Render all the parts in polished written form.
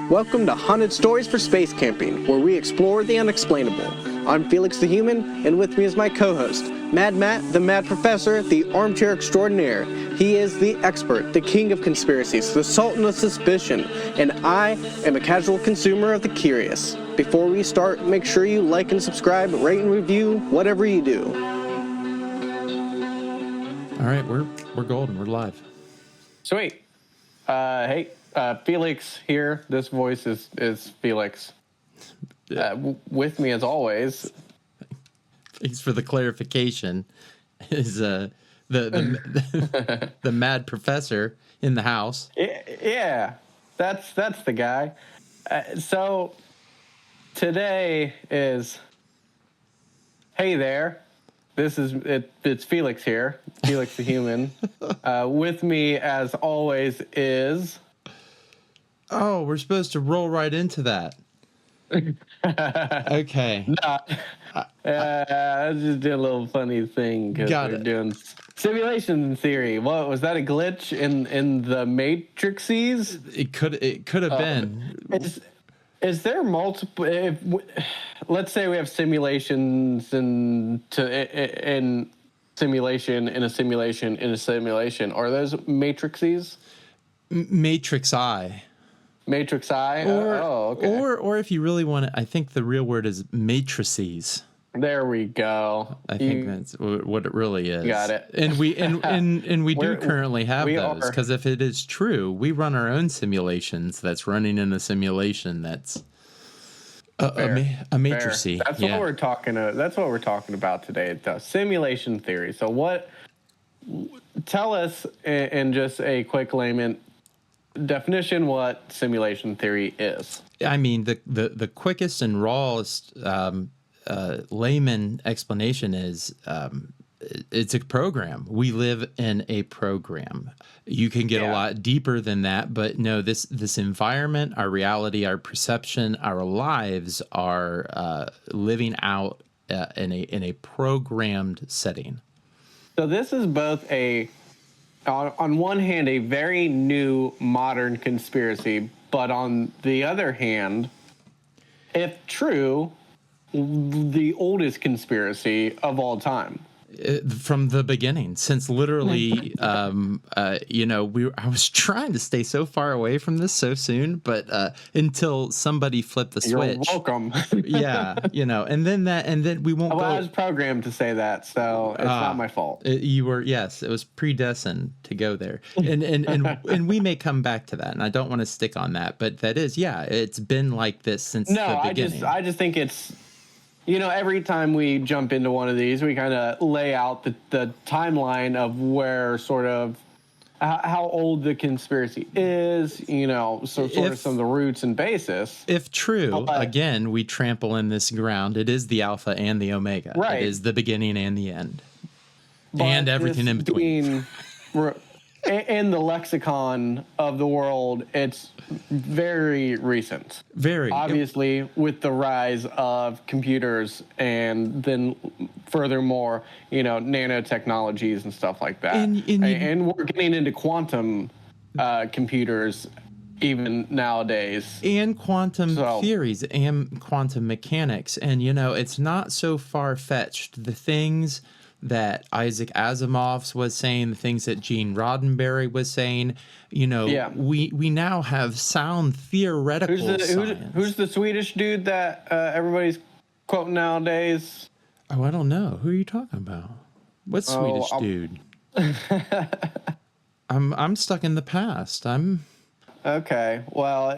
Welcome to Haunted Stories for Space Camping, where we explore the unexplainable. I'm Felix the Human, and with me is my co-host, Mad Matt, the Mad Professor, the Armchair Extraordinaire. He is the expert, the king of conspiracies, the sultan of suspicion, and I am a casual consumer of the curious. Before we start, make sure you like and subscribe, rate and review, whatever you do. All right, we're golden. We're live. Sweet. Hey, Felix here. This voice is Felix. With me as always. Thanks for the clarification. Is the Mad Professor in the house? Yeah, that's the guy. So today is. Hey there. It's Felix here. Felix the Human. With me as always is. Oh, we're supposed to roll right into that. Okay. I just did a little funny thing because we're doing simulation theory. What was that? A glitch in the matrices? It could have been. Is there multiple? Let's say we have simulations in simulation in a simulation in a simulation. Are those matrices? Matrix I. Matrix I? Okay. Or if you really want to, I think the real word is matrices. There we go. I think that's what it really is. Got it. And we do currently have those, because if it is true, we run our own simulations that's running in a simulation that's a matrix. That's what we're talking about. That's what we're talking about today. The simulation theory. So tell us in just a quick layman definition what simulation theory is. I mean, the quickest and rawest layman explanation is it's a program. We live in a program. You can get a lot deeper than that, but no, this environment, our reality, our perception, our lives are living out in a programmed setting. So this is both on one hand, a very new modern conspiracy, but on the other hand, if true, the oldest conspiracy of all time. From the beginning, since literally, I was trying to stay so far away from this so soon, but until somebody flipped the switch. You're welcome. Yeah, and then we won't go. I was programmed to say that, so it's not my fault. You were, yes, it was predestined to go there, and we may come back to that, and I don't want to stick on that, but that is, it's been like this since the beginning. I just think it's. Every time we jump into one of these, we kind of lay out the timeline of where sort of how old the conspiracy is, some of the roots and basis. If true, again, we trample in this ground. It is the alpha and the omega. Right. It is the beginning and the end. And everything in between. In the lexicon of the world, it's very recent. Very. Obviously, with the rise of computers and then furthermore, nanotechnologies and stuff like that. And we're getting into quantum computers even nowadays. And quantum theories and quantum mechanics. And, it's not so far-fetched. The things that Isaac Asimov was saying, the things that Gene Roddenberry was saying, we now have sound theoretical science. Who's the Swedish dude that everybody's quoting nowadays? Oh, I don't know. Who are you talking about? What Swedish dude? I'm stuck in the past. Okay. Well,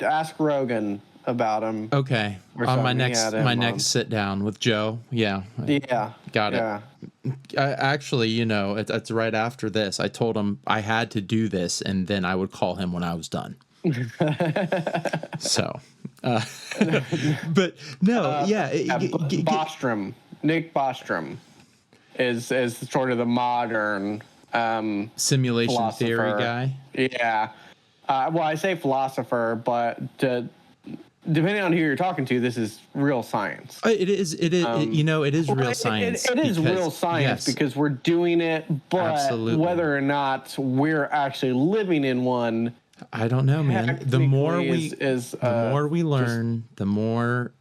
ask Rogan about him. Okay. On my next sit down with Joe. Yeah. Yeah. Got it. Actually, it's right after this. I told him I had to do this, and then I would call him when I was done. So, but no, Bostrom, Nick Bostrom is sort of the modern simulation theory guy. Yeah. Well, I say philosopher, but depending on who you're talking to, this is real science. It is. It is real science. It is real science because we're doing it, but absolutely, whether or not we're actually living in one I don't know, man. The more we the more we learn, the more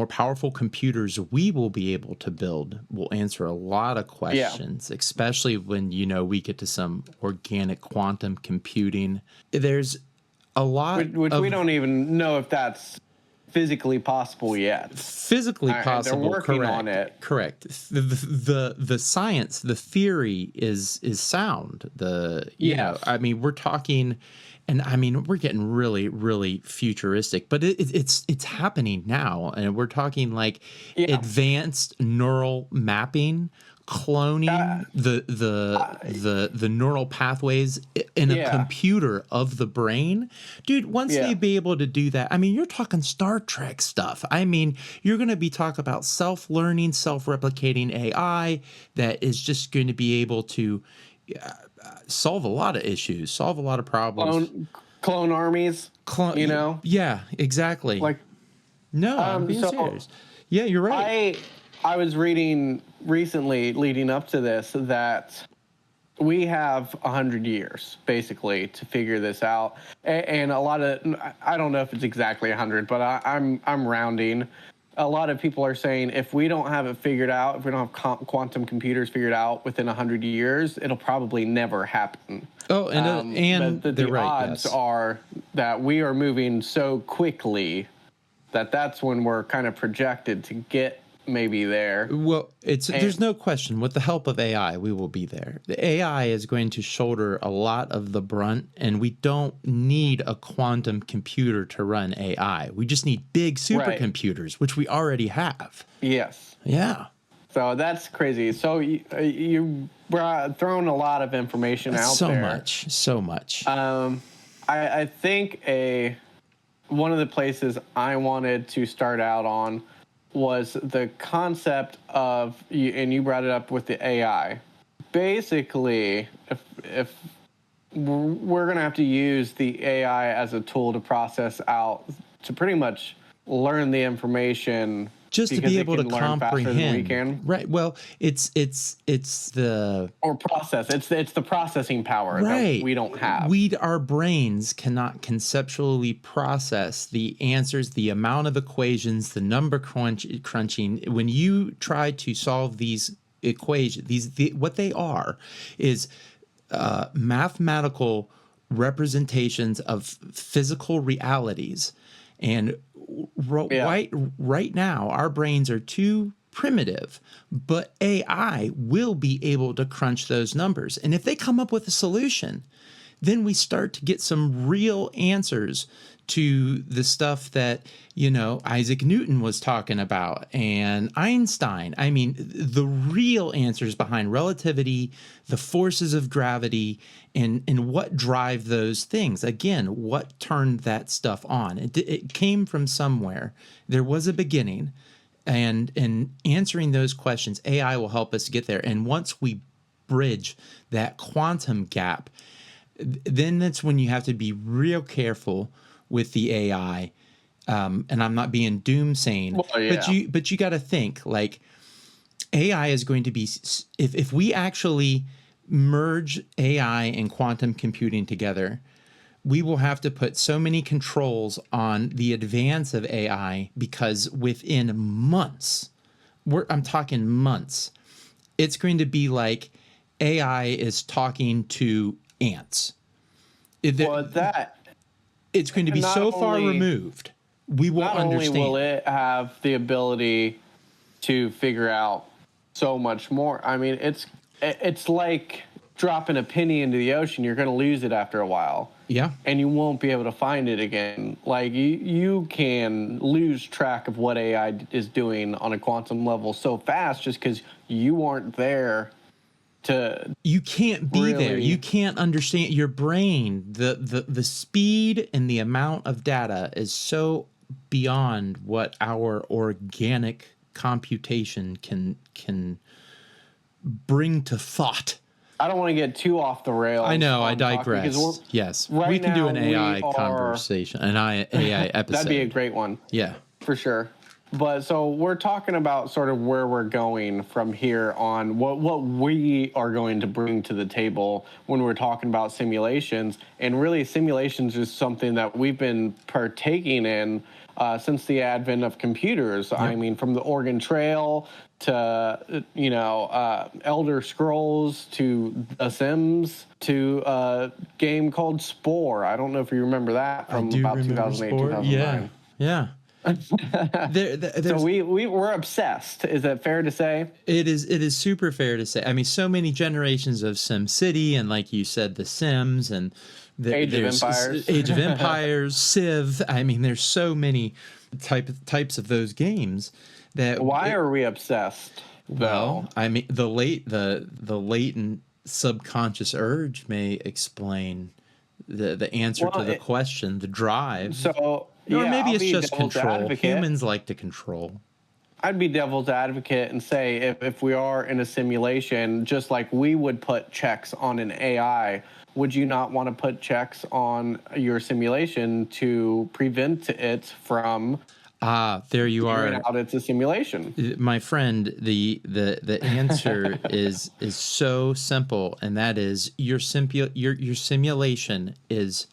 powerful computers we will be able to build will answer a lot of questions, especially when we get to some organic quantum computing. There's a lot which we don't even know if that's physically possible yet. Physically possible. They're working correct, on it. Correct. The science, the theory is sound. I mean, we're talking, and I mean, we're getting really, really futuristic, but it's happening now, and we're talking like advanced neural mapping, cloning the neural pathways in a computer of the brain. Dude, once they be able to do that, I mean, you're talking Star Trek stuff. I mean, you're going to be talking about self-learning, self-replicating AI that is just going to be able to solve a lot of issues, solve a lot of problems. Clone armies, Yeah, exactly. Like, no, I'm being serious. Yeah, you're right. I was reading recently, leading up to this, that we have 100 years basically to figure this out, and a lot of, I don't know if it's exactly 100, but I'm rounding. A lot of people are saying if we don't have it figured out, if we don't have quantum computers figured out within 100 years, it'll probably never happen. Oh, and the odds are that we are moving so quickly that's when we're kind of projected to get maybe there. Well, there's no question. With the help of AI, we will be there. The AI is going to shoulder a lot of the brunt, and we don't need a quantum computer to run AI. We just need big supercomputers, which we already have. Yes. Yeah. So that's crazy. So you were throwing a lot of information out there. So much. I think one of the places I wanted to start out on was the concept of, and you brought it up with the AI. Basically, if we're going to have to use the AI as a tool to process out, to pretty much learn the information, just to be able to comprehend. We can. Right. Well, it's the process. It's the processing power that we don't have. Our brains cannot conceptually process the answers, the amount of equations, the number crunching. When you try to solve these equations, what they are is mathematical representations of physical realities. And right now, our brains are too primitive, but AI will be able to crunch those numbers. And if they come up with a solution, then we start to get some real answers to the stuff that, Isaac Newton was talking about and Einstein. I mean, the real answers behind relativity, the forces of gravity, and what drive those things. Again, what turned that stuff on? It came from somewhere. There was a beginning. And in answering those questions, AI will help us get there. And once we bridge that quantum gap, then that's when you have to be real careful with the AI. And I'm not being doomsaying, but you got to think, like, AI is going to be, if we actually merge AI and quantum computing together, we will have to put so many controls on the advance of AI, because within months, I'm talking months, it's going to be like AI is talking to ants. It's going to be so far removed, we won't understand. Not only will it have the ability to figure out so much more. I mean, it's like dropping a penny into the ocean. You're going to lose it after a while. Yeah. And you won't be able to find it again. Like, you can lose track of what AI is doing on a quantum level so fast just because you aren't there. You can't be there. You can't understand. Your brain, the speed and the amount of data is so beyond what our organic computation can bring to thought. I don't want to get too off the rails. I know, I digress. Yes, we can do an AI conversation, an AI episode. That'd be a great one. Yeah, for sure. But so we're talking about sort of where we're going from here on, what we are going to bring to the table when we're talking about simulations. And really, simulations is something that we've been partaking in since the advent of computers. Yep. I mean, from the Oregon Trail to, Elder Scrolls to The Sims to a game called Spore. I don't know if you remember that from about 2008, Spore. 2009. Yeah. So we're obsessed. Is that fair to say? It is super fair to say. I mean, so many generations of SimCity, and like you said, The Sims, and Age of Empires, Civ. I mean, there's so many types of those games that. Why are we obsessed? Well, I mean, the latent subconscious urge may explain the answer to the question, the drive. So. Or maybe it's just control. Humans like to control. I'd be devil's advocate and say if we are in a simulation, just like we would put checks on an AI, would you not want to put checks on your simulation to prevent it from there you are. Out it's a simulation. My friend, the answer is so simple, and that is your simulation is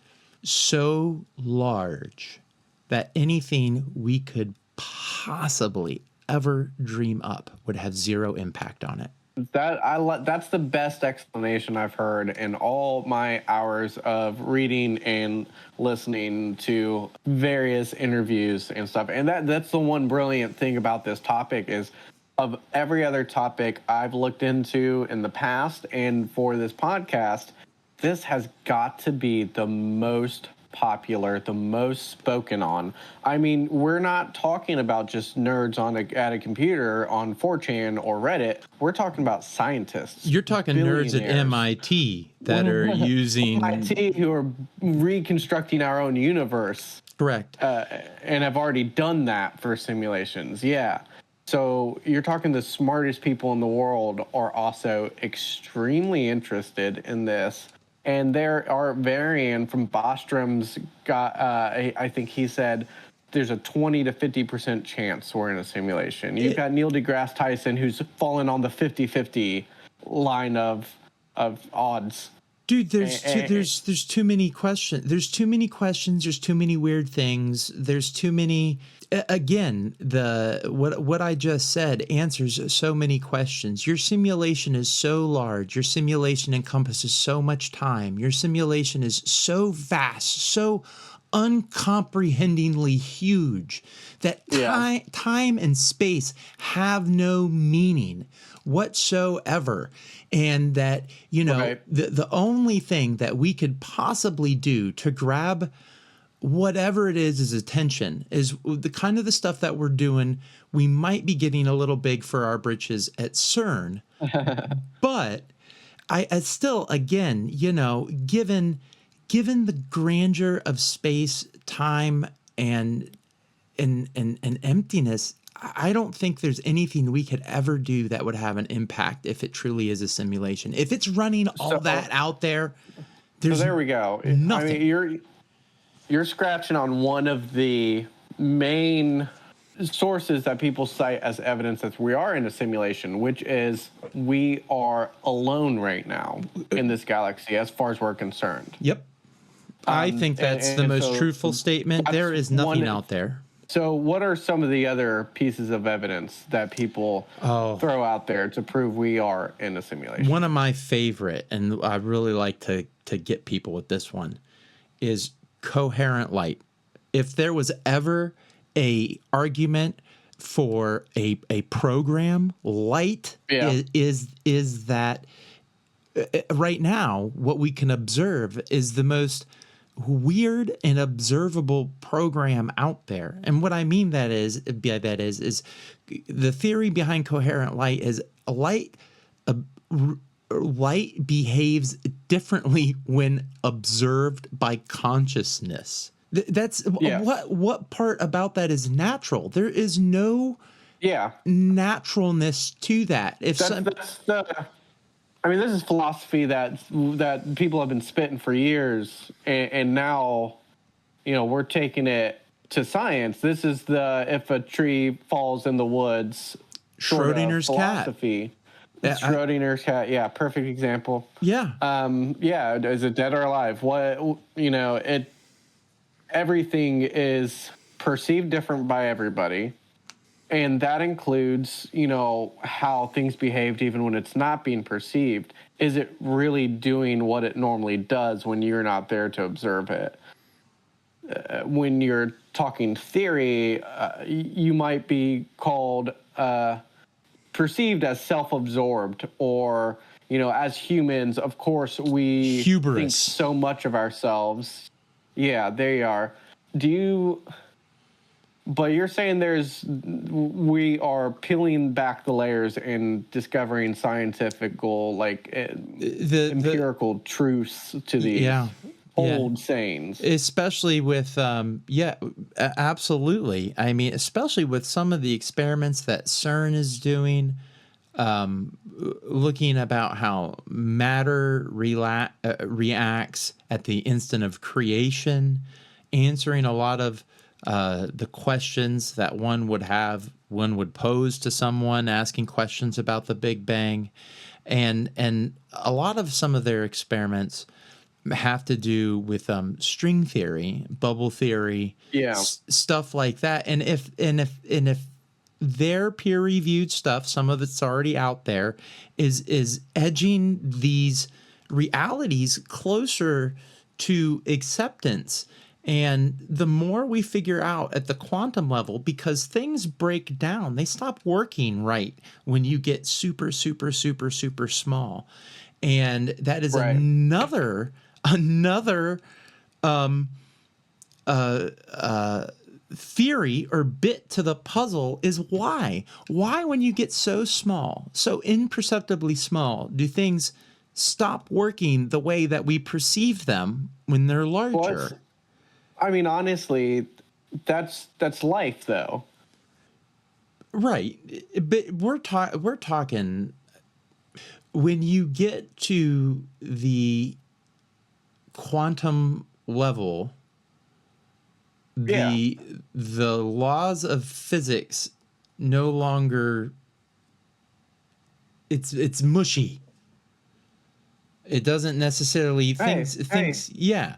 so large that anything we could possibly ever dream up would have zero impact on it. That's the best explanation I've heard in all my hours of reading and listening to various interviews and stuff. And that's the one brilliant thing about this topic is of every other topic I've looked into in the past and for this podcast, this has got to be the most popular, the most spoken on. I mean, we're not talking about just nerds at a computer on 4chan or Reddit. We're talking about scientists. You're talking nerds at MIT that are using MIT who are reconstructing our own universe. Correct. And have already done that for simulations. Yeah. So you're talking the smartest people in the world are also extremely interested in this. And there are varying from Bostrom's I think he said there's a 20 to 50% chance we're in a simulation. You've got Neil deGrasse Tyson who's fallen on the 50-50 line of odds. Dude, there's too many questions. There's too many questions. There's too many weird things. There's too many. Again, what I just said answers so many questions. Your simulation is so large. Your simulation encompasses so much time. Your simulation is so vast, so uncomprehendingly huge that time and space have no meaning whatsoever. And that, the only thing that we could possibly do to grab whatever it is attention is the kind of the stuff that we're doing. We might be getting a little big for our britches at CERN, but I still, again, given the grandeur of space, time, and emptiness, I don't think there's anything we could ever do that would have an impact if it truly is a simulation. If it's running all that out there, so there we go. Nothing. I mean, you're scratching on one of the main sources that people cite as evidence that we are in a simulation, which is we are alone right now in this galaxy as far as we're concerned. Yep. I think that's the most truthful statement. There is nothing out there. So what are some of the other pieces of evidence that people throw out there to prove we are in a simulation? One of my favorite, and I really like to get people with this one, is coherent light. If there was ever a argument for a program, light is that right now what we can observe is the most weird and observable program out there. And what I mean is the theory behind coherent light is light behaves differently when observed by consciousness. That's what part about that is natural? There is no naturalness to that. I mean, this is philosophy that people have been spitting for years, and now, we're taking it to science. This is the if a tree falls in the woods sort of Schrodinger's cat. philosophy. Schrodinger's cat. Yeah, perfect example. Yeah. Yeah, is it dead or alive? What, everything is perceived different by everybody. And that includes, how things behaved even when it's not being perceived. Is it really doing what it normally does when you're not there to observe it? When you're talking theory, you might be called perceived as self-absorbed, or as humans, of course, we Hubris. think so much of ourselves. Yeah, there you are. But you're saying we are peeling back the layers and discovering scientific empirical truths to these old sayings. Especially with, absolutely. I mean, especially with some of the experiments that CERN is doing, looking about how matter reacts at the instant of creation, answering a lot of the questions that one would pose to someone asking questions about the Big Bang, and a lot of some of their experiments have to do with string theory, bubble theory, stuff like that. And if their peer-reviewed stuff, some of it's already out there, is edging these realities closer to acceptance. And the more we figure out at the quantum level, because things break down, they stop working right when you get super, super, super, super small. And that is another theory or bit to the puzzle is why when you get so small, so imperceptibly small, do things stop working the way that we perceive them when they're larger? I mean, honestly, that's life, though. Right. But we're talking when you get to the quantum level, the laws of physics no longer, it's mushy. It doesn't necessarily things. Yeah.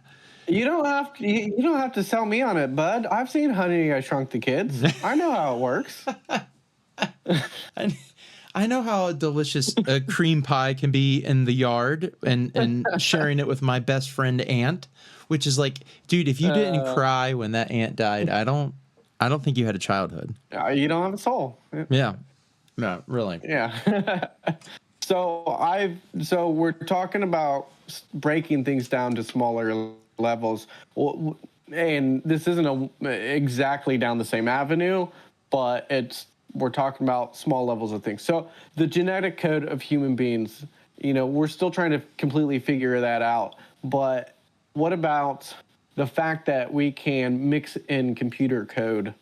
You don't have to sell me on it, bud. I've seen Honey, I Shrunk the Kids. I know how it works. I know how a delicious cream pie can be in the yard, and sharing it with my best friend Aunt, which is like, dude, if you didn't cry when that aunt died, I don't think you had a childhood. You don't have a soul. Yeah. No, really. Yeah. So we're talking about breaking things down to smaller levels, and this isn't exactly down the same avenue, but we're talking about small levels of things. So the genetic code of human beings, we're still trying to completely figure that out. But what about the fact that we can mix in computer code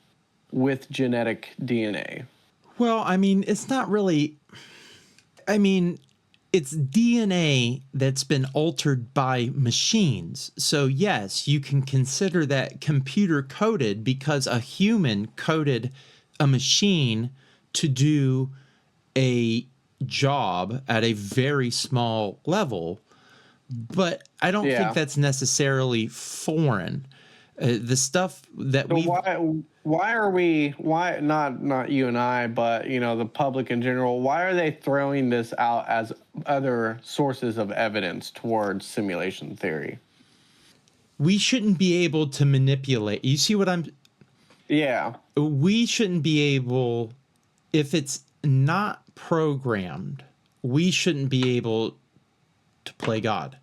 with genetic DNA? Well, I mean, it's not really. I mean, it's DNA that's been altered by machines. So yes, you can consider that computer coded because a human coded a machine to do a job at a very small level. But I don't think that's necessarily foreign. The stuff that why not you and I, but the public in general, why are they throwing this out as other sources of evidence towards simulation theory? We shouldn't be able to manipulate. You see what I'm? Yeah. We shouldn't be able, if it's not programmed, we shouldn't be able to play God.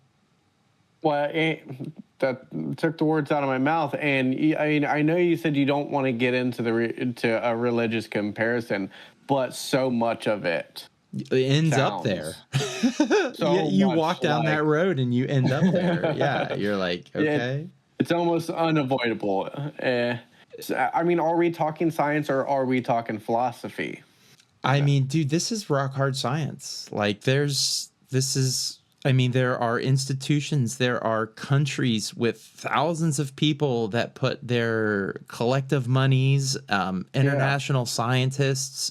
Well, that took the words out of my mouth. And I know you said you don't want to get into a religious comparison, but so much of it ends up there. You walk down that road and you end up there. Yeah, you're like, okay. It's almost unavoidable. I mean, are we talking science or are we talking philosophy? I mean, dude, this is rock hard science. Like, this is I mean, there are institutions, there are countries with thousands of people that put their collective monies, international scientists,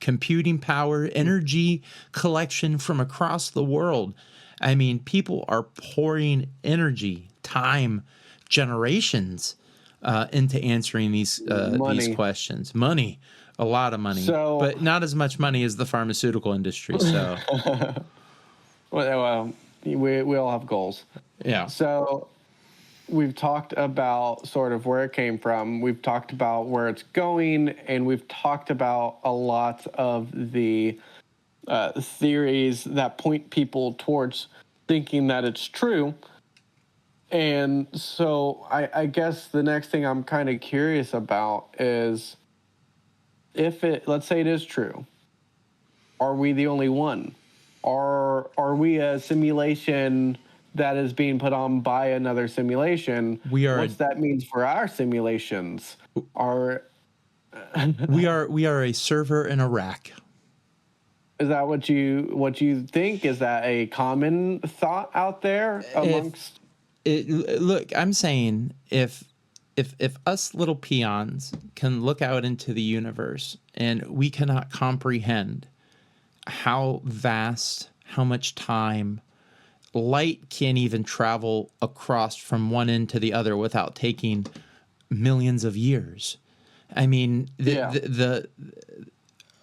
computing power, energy collection from across the world. I mean, people are pouring energy, time, generations into answering these questions. Money, a lot of money, but not as much money as the pharmaceutical industry. So. Well, we all have goals. Yeah. So we've talked about sort of where it came from. We've talked about where it's going, and we've talked about a lot of the theories that point people towards thinking that it's true. And so I guess the next thing I'm kind of curious about is let's say it is true, are we the only one? Are we a simulation that is being put on by another simulation? We are. What that means for our simulations? We are a server in a rack. Is that what you think? Is that a common thought out there amongst? Look, I'm saying if us little peons can look out into the universe and we cannot comprehend how vast, how much time, light can't even travel across from one end to the other without taking millions of years. I mean,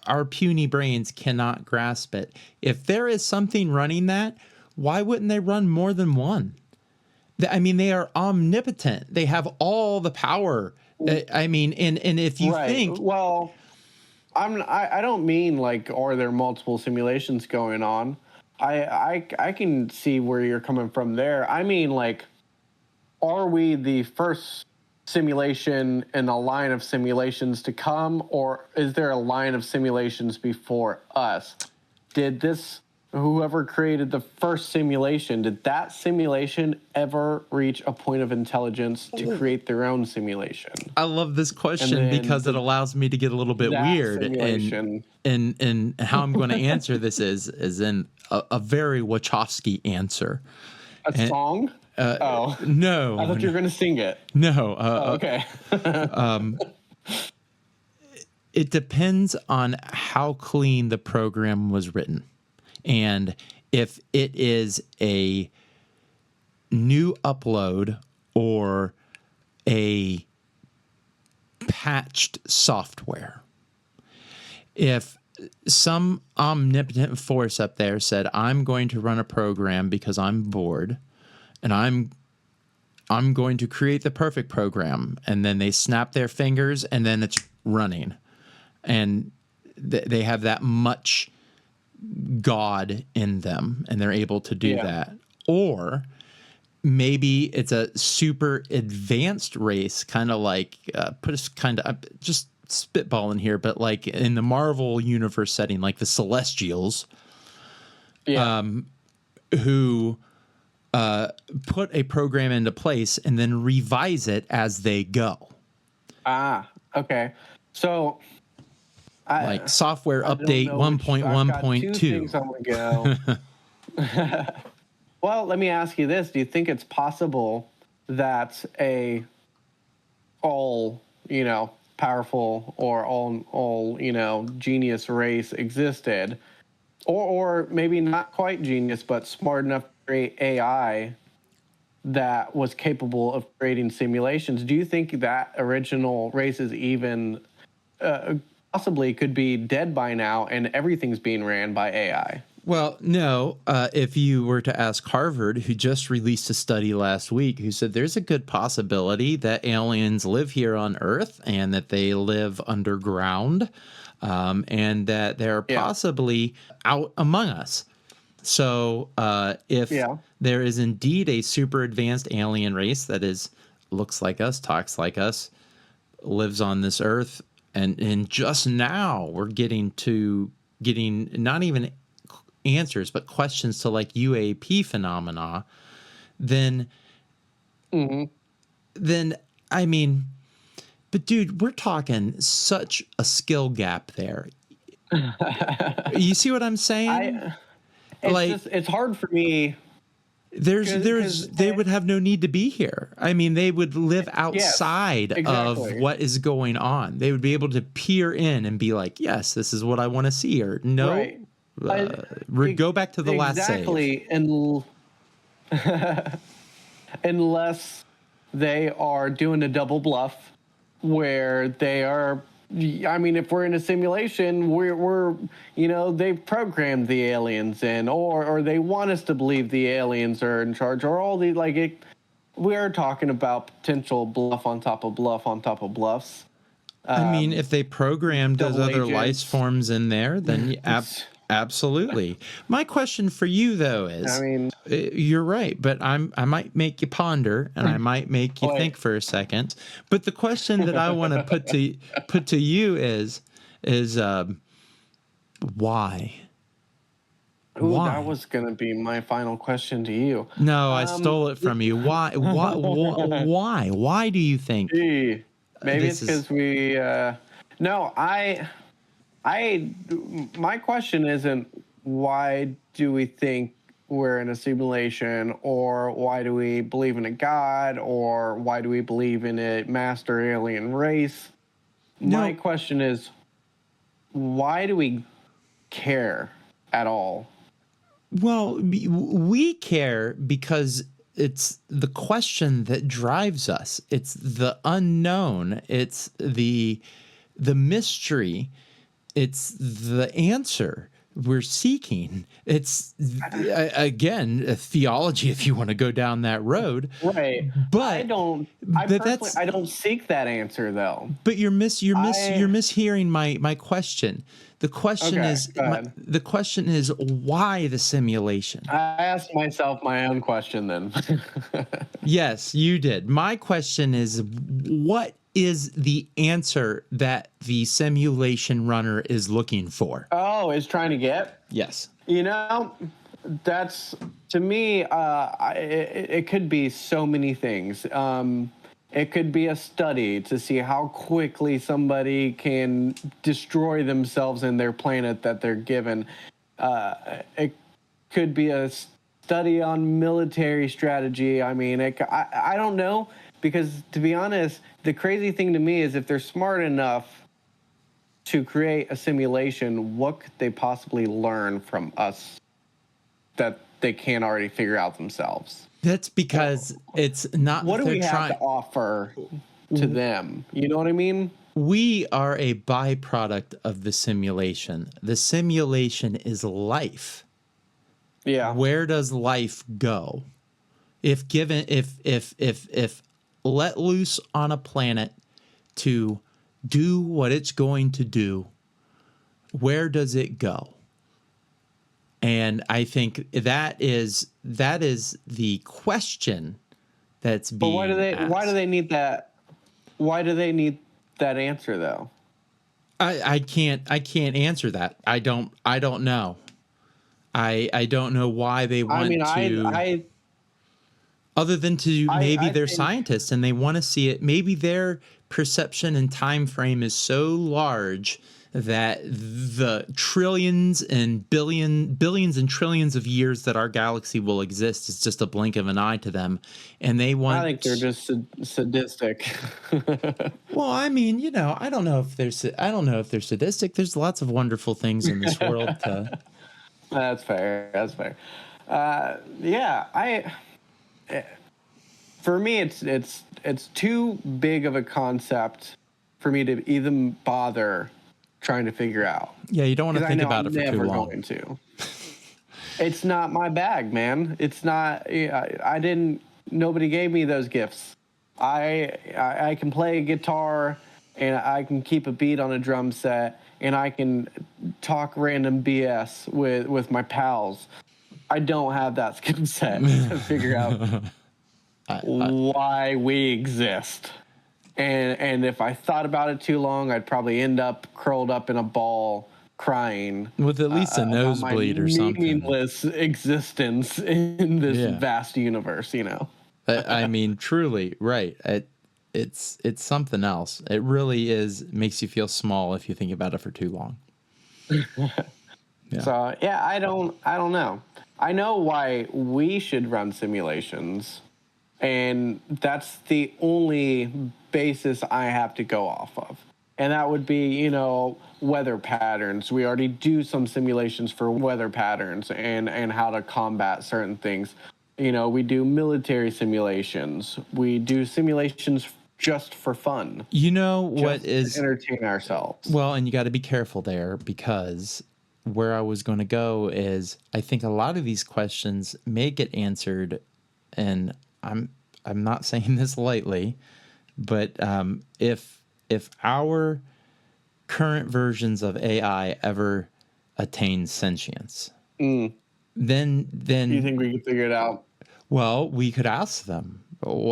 our puny brains cannot grasp it. If there is something running that, why wouldn't they run more than one? I mean, they are omnipotent. They have all the power. I mean, and if you think... Well, I don't mean like, are there multiple simulations going on? I can see where you're coming from there. I mean, like, are we the first simulation in a line of simulations to come, or is there a line of simulations before us? Whoever created the first simulation, did that simulation ever reach a point of intelligence to create their own simulation? I love this question because it allows me to get a little bit weird, and how I'm going to answer this is in a very Wachowski answer. Song? No. I thought you were going to sing it. No. Okay. It depends on how clean the program was written. And if it is a new upload or a patched software, if some omnipotent force up there said, I'm going to run a program because I'm bored and I'm going to create the perfect program, and then they snap their fingers and then it's running, and they have that much God in them and they're able to do that. Or maybe it's a super advanced race, kind of like just spitballing here, but like in the Marvel universe setting, like the Celestials, who put a program into place and then revise it as they go. Okay. So like software update 1.1.2. Well, let me ask you this. Do you think it's possible that a all, powerful or all, genius race existed, or maybe not quite genius, but smart enough to create AI that was capable of creating simulations? Do you think that original race is even possibly could be dead by now and everything's being ran by AI? Well, no. If you were to ask Harvard, who just released a study last week, who said there's a good possibility that aliens live here on Earth and that they live underground, and that they're possibly out among us. So if there is indeed a super advanced alien race that looks like us, talks like us, lives on this Earth, and just now we're getting not even answers, but questions to like UAP phenomena, then I mean, but dude, we're talking such a skill gap there. You see what I'm saying? it's hard for me. They would have no need to be here. I mean, they would live outside of what is going on. They would be able to peer in and be like, yes, this is what I want to see, or no, go back to the last save. Exactly, unless they are doing a double bluff where they are. I mean, if we're in a simulation, we're they've programmed the aliens in, or they want us to believe the aliens are in charge, or all the we are talking about potential bluff on top of bluff on top of bluffs. I mean, if they programmed those other life forms in there, then absolutely. My question for you, though, is, you're right, but I might make you ponder, and I might make you think for a second. But the question that I want to put to you is why? Ooh, why? That was going to be my final question to you. No, I stole it from you. Why? Why? Why do you think? Maybe it's because we. No, my question isn't why do we think we're in a simulation, or why do we believe in a god, or why do we believe in a master alien race? No. My question is, why do we care at all? Well, we care because it's the question that drives us. It's the unknown. It's the mystery. It's the answer we're seeking. It's, again, a theology, if you want to go down that road. Right. But I don't seek that answer, though. But you're mishearing my question. The question the question is why the simulation? I asked myself my own question then. Yes, you did. My question is, what is the answer that the simulation runner is looking for? Oh, is trying to get? Yes. That's, to me, it could be so many things. It could be a study to see how quickly somebody can destroy themselves and their planet that they're given. It could be a study on military strategy. I mean, I don't know, because to be honest, the crazy thing to me is if they're smart enough to create a simulation, what could they possibly learn from us that they can't already figure out themselves? That's because it's not. What do we have to offer to them? You know what I mean? We are a byproduct of the simulation. The simulation is life. Yeah. Where does life go? If let loose on a planet to do what it's going to do, where does it go? And I think that is the question that's being asked. Why do they need that? Why do they need that answer, though? I can't answer that. I don't know. I don't know why they want to. Other than to maybe they're scientists and they want to see it. Maybe their perception and time frame is so large that the trillions and billions and trillions of years that our galaxy will exist is just a blink of an eye to them, and they want. I think they're just sadistic. Well, I mean, I don't know if they're sadistic. There's lots of wonderful things in this world. That's fair. For me, it's too big of a concept for me to even bother trying to figure out. Yeah, you don't want to think about it for too long. Going to. It's not my bag, man. It's not. I didn't. Nobody gave me those gifts. I can play a guitar and I can keep a beat on a drum set and I can talk random BS with my pals. I don't have that skill set to figure out why we exist. And if I thought about it too long, I'd probably end up curled up in a ball crying. With at least a nosebleed or something. Meaningless existence in this vast universe, I mean, truly, right. It's something else. It really makes you feel small if you think about it for too long. Yeah. So yeah, I don't know. I know why we should run simulations, and that's the only basis I have to go off of. And that would be, weather patterns. We already do some simulations for weather patterns and how to combat certain things. We do military simulations. We do simulations just for fun. You know what Just is to entertain ourselves. well, and you got to be careful there, because where I was going to go is I think a lot of these questions may get answered, and I'm not saying this lightly, but if our current versions of AI ever attain sentience, then Do you think we could figure it out? well, we could ask them,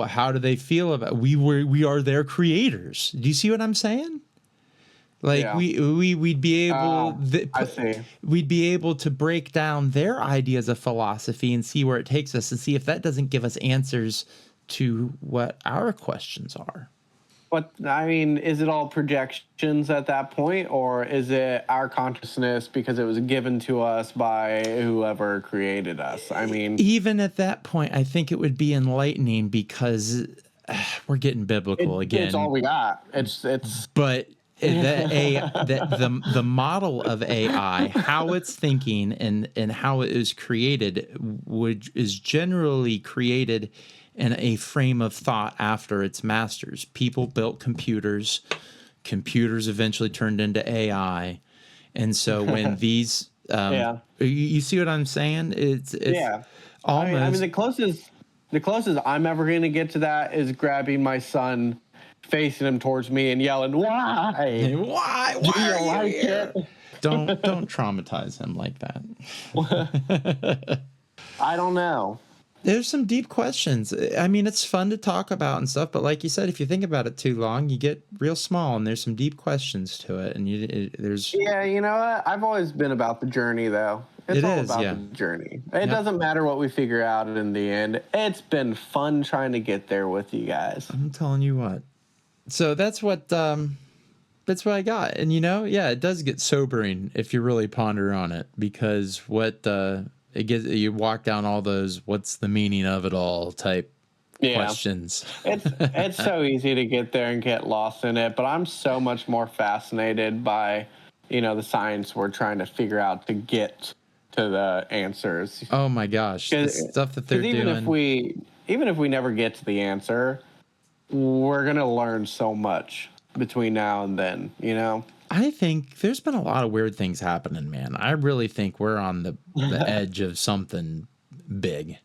how do they feel about we are their creators. Do you see what I'm saying? Like Yeah. we'd be able I see. we'd be able to break down their ideas of philosophy and see where it takes us, and see if that doesn't give us answers to what our questions are. But I mean, is it all projections at that point, or is it our consciousness because it was given to us by whoever created us? I mean, Even at that point, I think it would be enlightening, because we're getting biblical again. it's all we got. It's But the model of AI, how it's thinking and how it is created, is generally created in a frame of thought after its masters. People built computers. Computers eventually turned into AI, and so when these, you see what I'm saying? It's almost. I mean, the closest I'm ever going to get to that is grabbing my son, facing him towards me, and yelling, "Why? Why Do you are you like here?" it?" Don't traumatize him like that. I don't know. There's some deep questions. I mean, it's fun to talk about and stuff, but like you said, if you think about it too long, you get real small, and there's some deep questions to it. And there's. Yeah, you know what? I've always been about the journey, though. It's all about the journey. It doesn't matter what we figure out in the end. It's been fun trying to get there with you guys. I'm telling you what. So that's what I got. And it does get sobering if you really ponder on it, because you walk down all those what's the meaning of it all type questions. It's so easy to get there and get lost in it, but I'm so much more fascinated by the science we're trying to figure out to get to the answers. Oh my gosh, the stuff that they're doing. Even if we never get to the answer, we're gonna learn so much between now and then. I think there's been a lot of weird things happening, man. I really think we're on the edge of something big.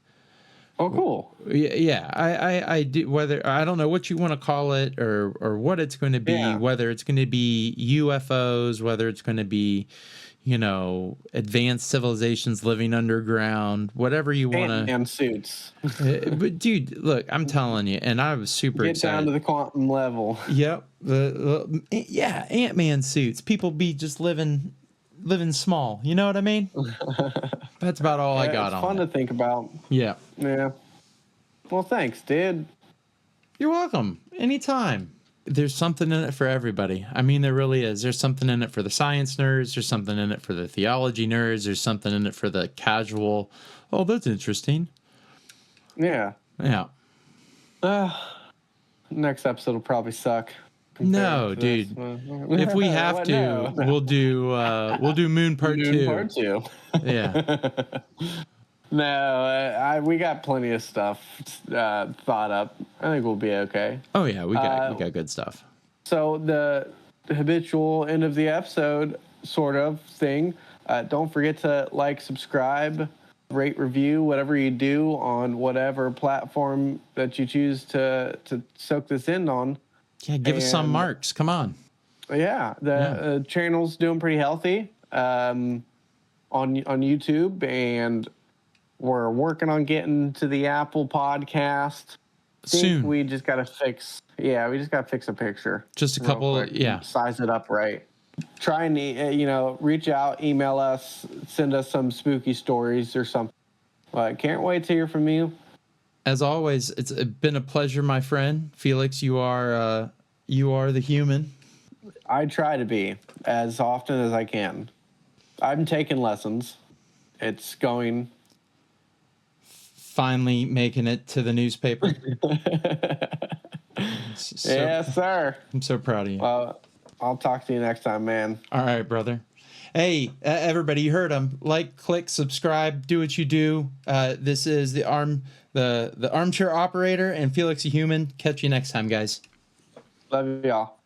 Oh, cool. Yeah. I do. Whether I don't know what you want to call it or what it's going to be. Yeah. Whether it's going to be UFOs, whether it's going to be, advanced civilizations living underground, whatever you want to. And suits. But dude, look, I'm telling you, and I was super Get excited. down to the quantum level. Yep. Ant-Man suits. People be just living small. You know what I mean? That's about all I got on it. It's fun to think about. Yeah. Yeah. Well, thanks, dude. You're welcome. Anytime. There's something in it for everybody. I mean, there really is. There's something in it for the science nerds. There's something in it for the theology nerds. There's something in it for the casual. Oh, that's interesting. Yeah. Yeah. Next episode will probably suck. No, dude. If we have to, No. we'll do Moon Part 2. Moon Part 2. Yeah. No, we got plenty of stuff thought up. I think we'll be okay. Oh yeah, we got good stuff. So the habitual end of the episode sort of thing. Don't forget to like, subscribe, rate, review, whatever you do on whatever platform that you choose to soak this in on. Yeah, give us some marks. Come on. Yeah, the channel's doing pretty healthy on YouTube, and we're working on getting to the Apple Podcast. Soon. We just got to fix. Yeah, we just got to fix a picture. Just a couple. Quick, yeah. Size it up right. Try and reach out, email us, send us some spooky stories or something. Can't wait to hear from you. As always, it's been a pleasure, my friend. Felix, you are the human. I try to be as often as I can. I'm taking lessons. It's going. Finally making it to the newspaper. Yes, sir. I'm so proud of you. Well, I'll talk to you next time, man. All right, brother. Hey, everybody, you heard him. Like, click, subscribe, do what you do. This is the armchair operator and Felix the Human. Catch you next time, guys. Love y'all.